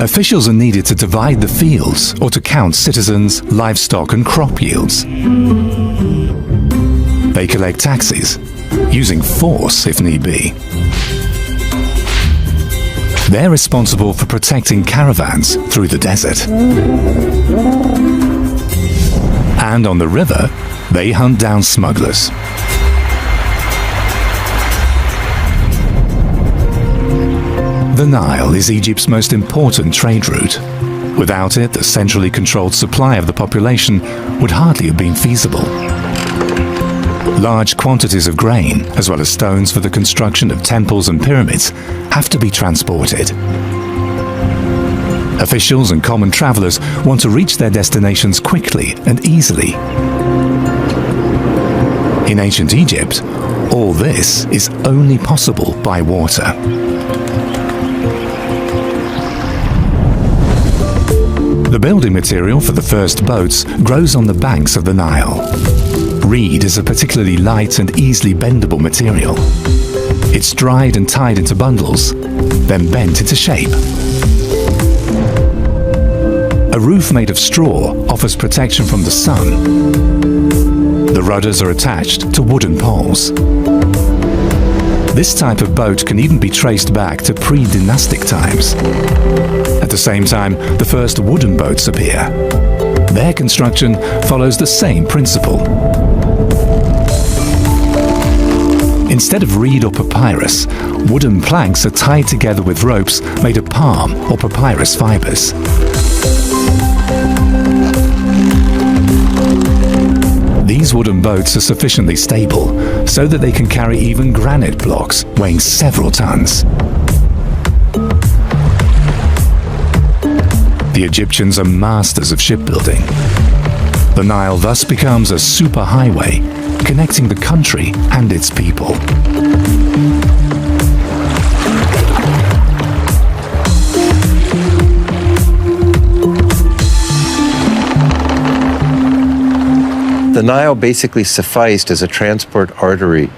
Officials are needed to divide the fields or to count citizens, livestock and crop yields. They collect taxes, using force if need be. They're responsible for protecting caravans through the desert. And on the river, they hunt down smugglers. The Nile is Egypt's most important trade route. Without it, the centrally controlled supply of the population would hardly have been feasible. Large quantities of grain, as well as stones for the construction of temples and pyramids, have to be transported. Officials and common travelers want to reach their destinations quickly and easily. In ancient Egypt, all this is only possible by water. The building material for the first boats grows on the banks of the Nile. Reed is a particularly light and easily bendable material. It's dried and tied into bundles, then bent into shape. A roof made of straw offers protection from the sun. The rudders are attached to wooden poles. This type of boat can even be traced back to pre-dynastic times. At the same time, the first wooden boats appear. Their construction follows the same principle. Instead of reed or papyrus, wooden planks are tied together with ropes made of palm or papyrus fibers. These wooden boats are sufficiently stable so that they can carry even granite blocks weighing several tons. The Egyptians are masters of shipbuilding. The Nile thus becomes a superhighway connecting the country and its people. The Nile basically sufficed as a transport artery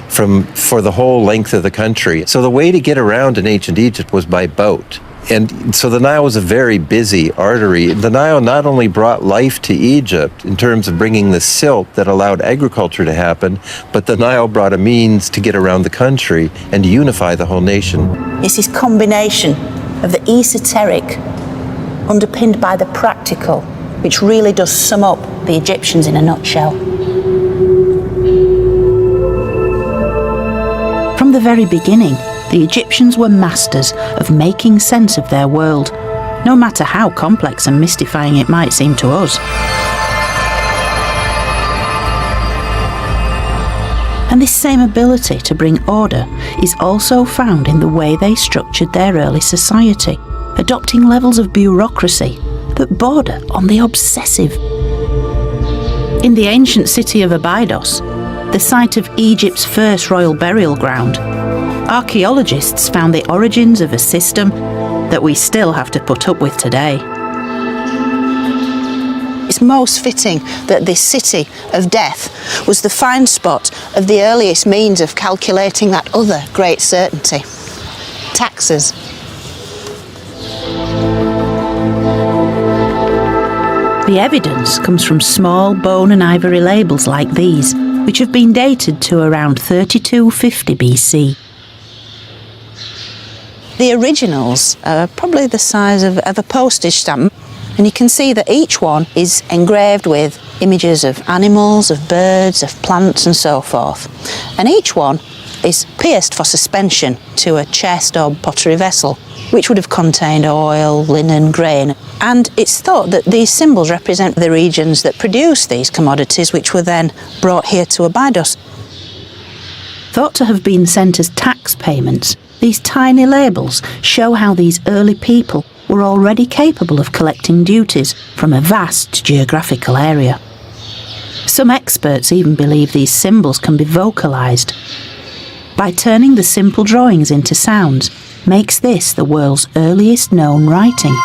for the whole length of the country. So the way to get around in ancient Egypt was by boat. And so the Nile was a very busy artery. The Nile not only brought life to Egypt in terms of bringing the silt that allowed agriculture to happen, but the Nile brought a means to get around the country and unify the whole nation. It's this combination of the esoteric underpinned by the practical, which really does sum up the Egyptians in a nutshell. From the very beginning, the Egyptians were masters of making sense of their world, no matter how complex and mystifying it might seem to us. And this same ability to bring order is also found in the way they structured their early society, adopting levels of bureaucracy that border on the obsessive. In the ancient city of Abydos, the site of Egypt's first royal burial ground, archaeologists found the origins of a system that we still have to put up with today. It's most fitting that this city of death was the find spot of the earliest means of calculating that other great certainty, taxes. The evidence comes from small bone and ivory labels like these, which have been dated to around 3250 BC. The originals are probably the size of a postage stamp, and you can see that each one is engraved with images of animals, of birds, of plants and so forth. And each one is pierced for suspension to a chest or pottery vessel, which would have contained oil, linen, grain. And it's thought that these symbols represent the regions that produce these commodities, which were then brought here to Abydos. Thought to have been sent as tax payments, these tiny labels show how these early people were already capable of collecting duties from a vast geographical area. Some experts even believe these symbols can be vocalized. By turning the simple drawings into sounds, makes this the world's earliest known writing.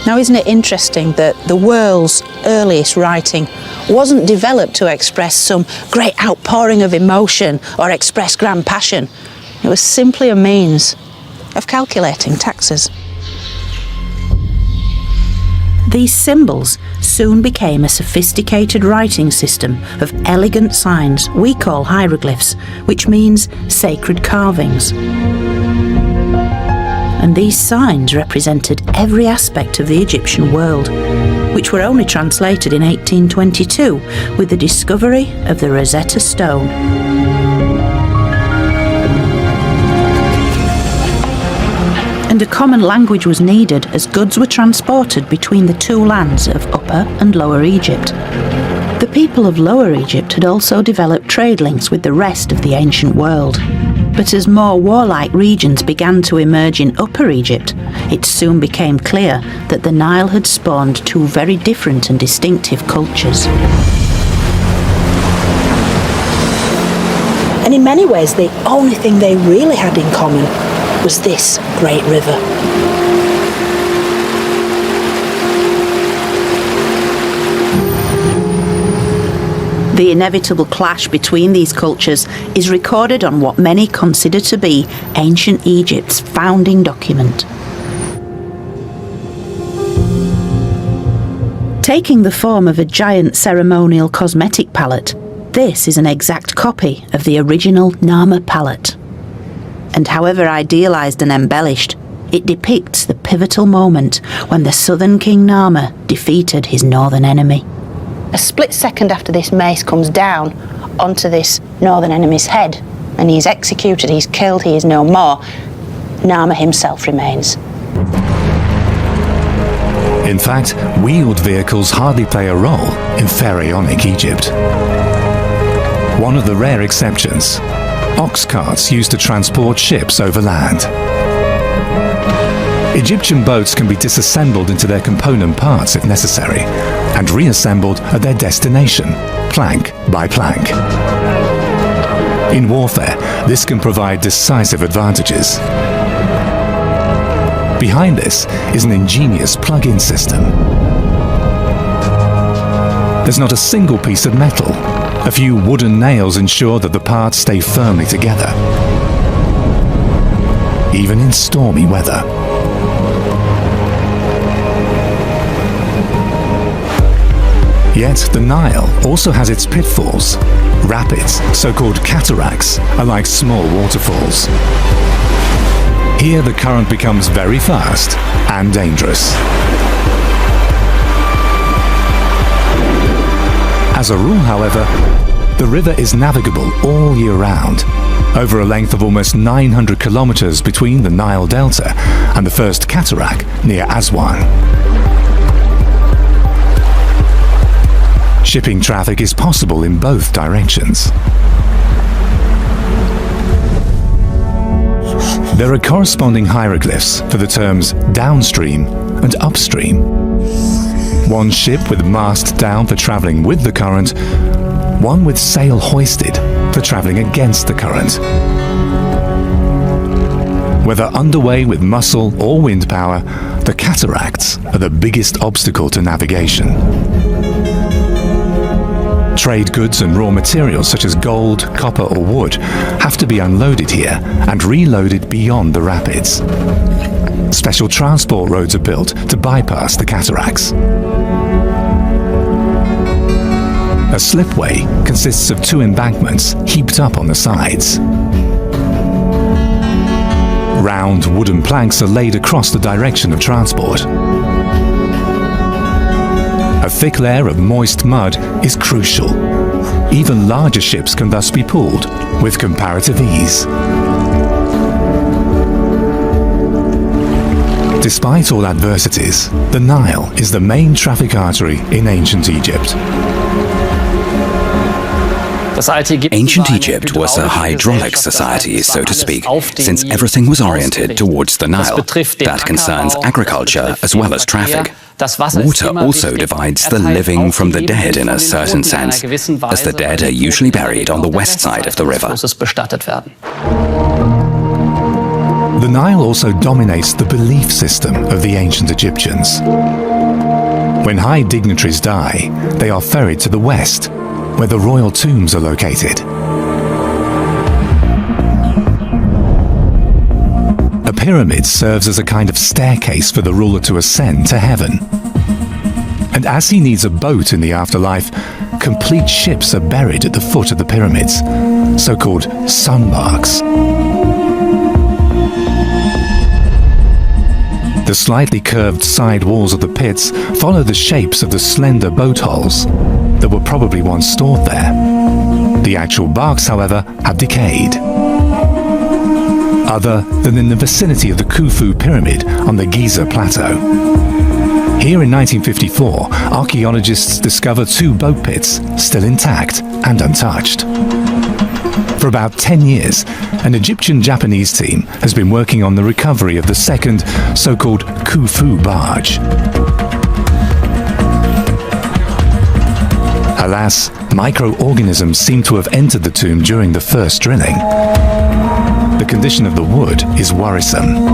Now, isn't it interesting that the world's earliest writing wasn't developed to express some great outpouring of emotion or express grand passion? It was simply a means of calculating taxes. These symbols soon became a sophisticated writing system of elegant signs we call hieroglyphs, which means sacred carvings. And these signs represented every aspect of the Egyptian world, which were only translated in 1822 with the discovery of the Rosetta Stone. And a common language was needed as goods were transported between the two lands of Upper and Lower Egypt. The people of Lower Egypt had also developed trade links with the rest of the ancient world. But as more warlike regions began to emerge in Upper Egypt, it soon became clear that the Nile had spawned two very different and distinctive cultures. And in many ways, the only thing they really had in common was this great river. The inevitable clash between these cultures is recorded on what many consider to be ancient Egypt's founding document. Taking the form of a giant ceremonial cosmetic palette, this is an exact copy of the original Narmer palette. And however idealised and embellished, it depicts the pivotal moment when the southern king Narmer defeated his northern enemy. A split second after this mace comes down onto this northern enemy's head and he's executed, he's killed, he is no more, Narmer himself remains. In fact, wheeled vehicles hardly play a role in pharaonic Egypt. One of the rare exceptions, ox carts used to transport ships over land. Egyptian boats can be disassembled into their component parts if necessary, and reassembled at their destination, plank by plank. In warfare, this can provide decisive advantages. Behind this is an ingenious plug-in system. There's not a single piece of metal. A few wooden nails ensure that the parts stay firmly together, even in stormy weather. Yet the Nile also has its pitfalls. Rapids, so-called cataracts, are like small waterfalls. Here the current becomes very fast and dangerous. As a rule, however, the river is navigable all year round, over a length of almost 900 kilometers between the Nile Delta and the first cataract near Aswan. Shipping traffic is possible in both directions. There are corresponding hieroglyphs for the terms downstream and upstream. One ship with mast down for travelling with the current, one with sail hoisted for travelling against the current. Whether underway with muscle or wind power, the cataracts are the biggest obstacle to navigation. Trade goods and raw materials such as gold, copper or wood have to be unloaded here and reloaded beyond the rapids. Special transport roads are built to bypass the cataracts. A slipway consists of two embankments heaped up on the sides. Round wooden planks are laid across the direction of transport. A thick layer of moist mud is crucial. Even larger ships can thus be pulled with comparative ease. Despite all adversities, the Nile is the main traffic artery in ancient Egypt. Ancient Egypt was a hydraulic society, so to speak, since everything was oriented towards the Nile. That concerns agriculture as well as traffic. Water also divides the living from the dead in a certain sense, as the dead are usually buried on the west side of the river. The Nile also dominates the belief system of the ancient Egyptians. When high dignitaries die, they are ferried to the west, where the royal tombs are located. A pyramid serves as a kind of staircase for the ruler to ascend to heaven. And as he needs a boat in the afterlife, complete ships are buried at the foot of the pyramids, so-called sunbarks. The slightly curved side walls of the pits follow the shapes of the slender boat hulls that were probably once stored there. The actual barks, however, have decayed. Other than in the vicinity of the Khufu pyramid on the Giza plateau. Here in 1954, archaeologists discover 2 boat pits still intact and untouched. For about 10 years, an Egyptian-Japanese team has been working on the recovery of the second so-called Khufu barge. Alas, microorganisms seem to have entered the tomb during the first drilling. The condition of the wood is worrisome.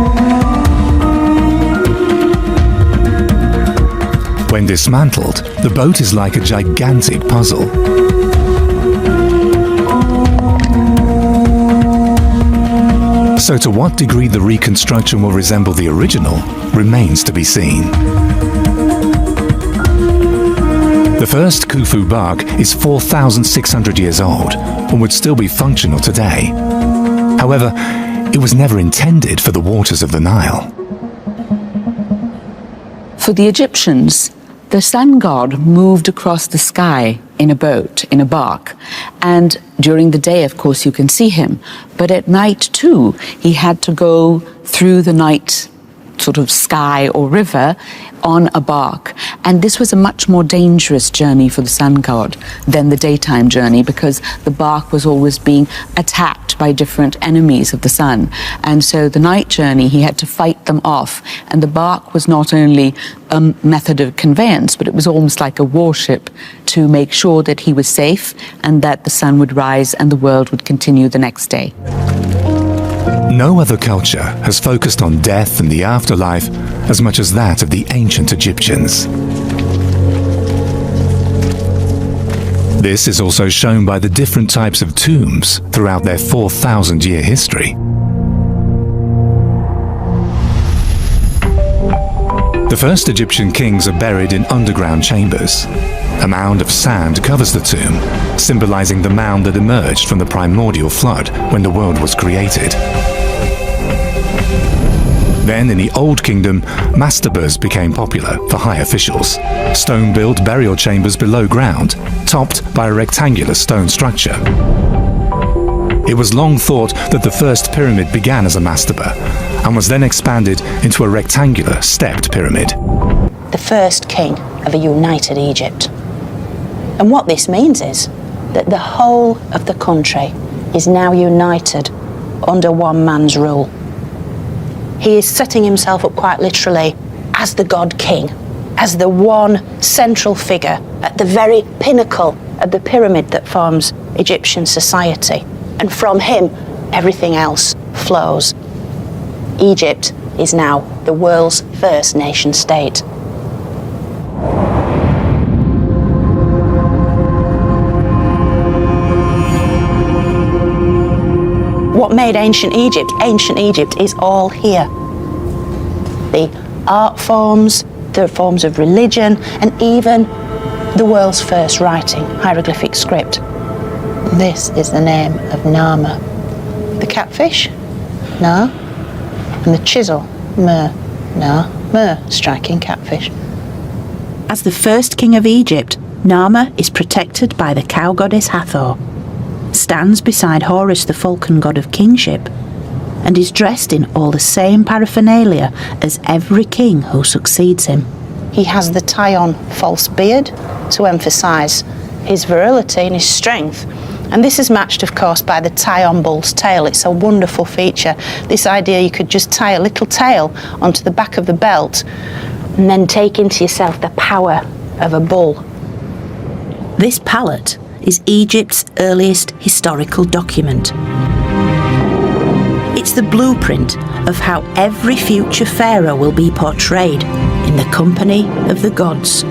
When dismantled, the boat is like a gigantic puzzle. So to what degree the reconstruction will resemble the original remains to be seen. The first Khufu bark is 4,600 years old and would still be functional today. However, it was never intended for the waters of the Nile. For the Egyptians, the sun god moved across the sky in a boat, in a bark. And during the day, of course, you can see him. But at night, too, he had to go through the night sort of sky or river on a bark. And this was a much more dangerous journey for the sun god than the daytime journey, because the bark was always being attacked by different enemies of the sun. And so the night journey, he had to fight them off. And the bark was not only a method of conveyance, but it was almost like a warship to make sure that he was safe and that the sun would rise and the world would continue the next day. No other culture has focused on death and the afterlife as much as that of the ancient Egyptians. This is also shown by the different types of tombs throughout their 4,000-year history. The first Egyptian kings are buried in underground chambers. A mound of sand covers the tomb, symbolizing the mound that emerged from the primordial flood when the world was created. Then, in the Old Kingdom, mastabas became popular for high officials. Stone-built burial chambers below ground, topped by a rectangular stone structure. It was long thought that the first pyramid began as a mastaba and was then expanded into a rectangular, stepped pyramid. The first king of a united Egypt. And what this means is that the whole of the country is now united under one man's rule. He is setting himself up quite literally as the God King, as the one central figure at the very pinnacle of the pyramid that forms Egyptian society. And from him, everything else flows. Egypt is now the world's first nation state. What made ancient Egypt is all here. The art forms, the forms of religion, and even the world's first writing, hieroglyphic script. This is the name of Nama. The catfish, Na, and the chisel, Mer, Na, Mer, striking catfish. As the first king of Egypt, Nama is protected by the cow goddess Hathor, stands beside Horus, the falcon god of kingship, and is dressed in all the same paraphernalia as every king who succeeds him. He has the tie-on false beard to emphasise his virility and his strength. And this is matched, of course, by the tie-on bull's tail. It's a wonderful feature. This idea you could just tie a little tail onto the back of the belt and then take into yourself the power of a bull. This palette is Egypt's earliest historical document. It's the blueprint of how every future pharaoh will be portrayed in the company of the gods.